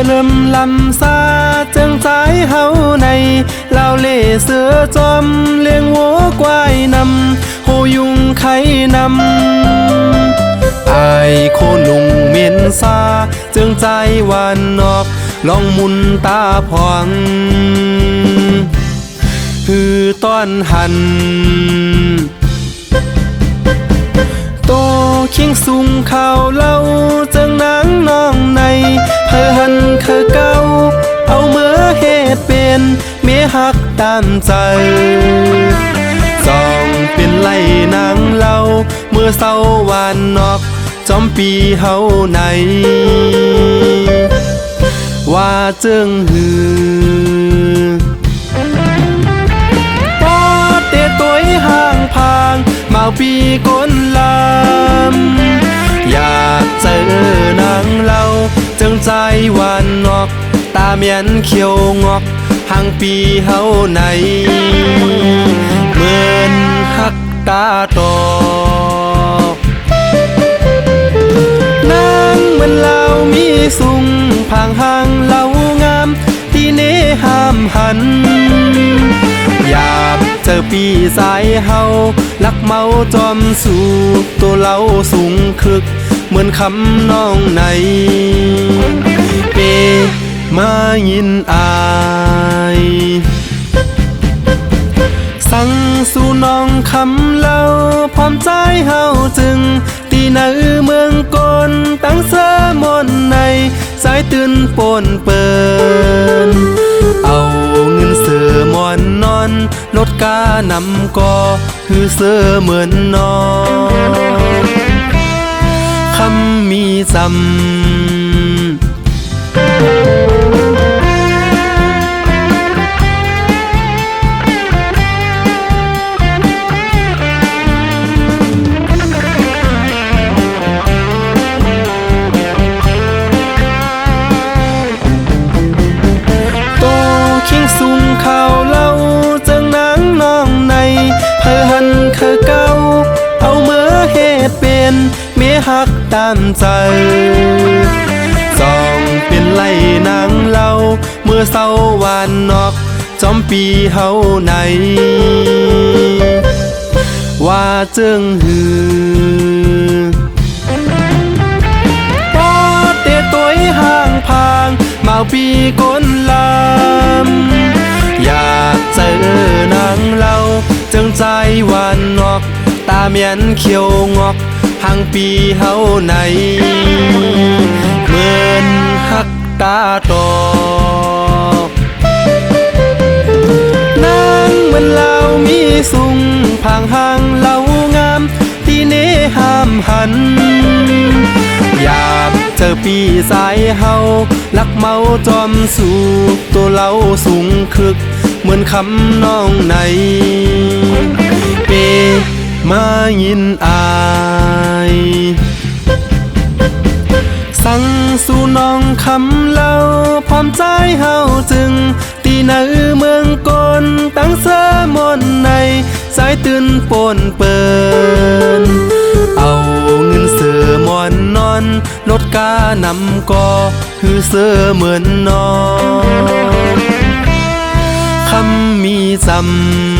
เริ่มลำซาจังใจเฮาในลาวเล่เสือจอมเลี้ยงวัวควายนำโหยุงไข่นำอายโคลุงเมียนซาจึงใจหวานนอกลองมุนตาพองคือต้อนหันโตเคียงสูงข่าวเล่าจังนางน้องในเพื่อหันคือเก่าเอาเมื่อเหตุเป็นเมียหักตามใจจองเป็นไล่นางเล่าเมื่อเศร้าวานนอกจอมปีเฮาในว่าเจิงหือปอเตต้วยห่างพางมาปีก้นลำอยากเจอนางเล่าจึงใจหวานนอกตาเมียนเขียวงอกห่างปีเฮาในเหมือนหักตาตอกนางเหมือนเล่ามีสุงพางห่างเล่างามที่เนห้ามหันอยากเจอปีสายเฮาลักเมาจอมสู่ตัวเล่าสูงคึกเหมือนคำน้องในเปมายินอายสั่งสู่น้องคำเล่าพร้อมใจเฮาจึงตีในเมืองกลตั้งเสมนในสายตื่นปนเปินเอาเงินเสือมอนนอนลดกานำก่อคือเสือเหมือนนอนคำมีจำสูงข่าวเล่าจังนางน้องในเพื่อหันคือเก่าเอาเมื่อเหตุเป็นเมียหักตามใจจองเป็นไล่นางเล่าเมื่อเศร้าวานนอกจอมปีเฮาในว่าเจิงหือปอเตต้วยห่างพางมาปีก้นลำอยากเจอนางเล่าจึงใจหวานนอกตาเมียนเขียวงอกห่างปีเฮาในเหมือนหักตาตอกนางเหมือนเล่ามีสุงพางห่างเล่างามที่เนห้ามหันอยากเจอปีสายเฮาลักเมาจอมสู่ตัวเล่าสูงคึกเหมือนคำน้องในเปมายินอายสั่งสู่น้องคำเล่าพร้อมใจเฮาจึงตีในเมืองกลตั้งเสมนในสายตื่นปนเปินเอาเงินเสือมอนนอนลดกานำก่อคือเสือเหมือนนอนคำมีจำ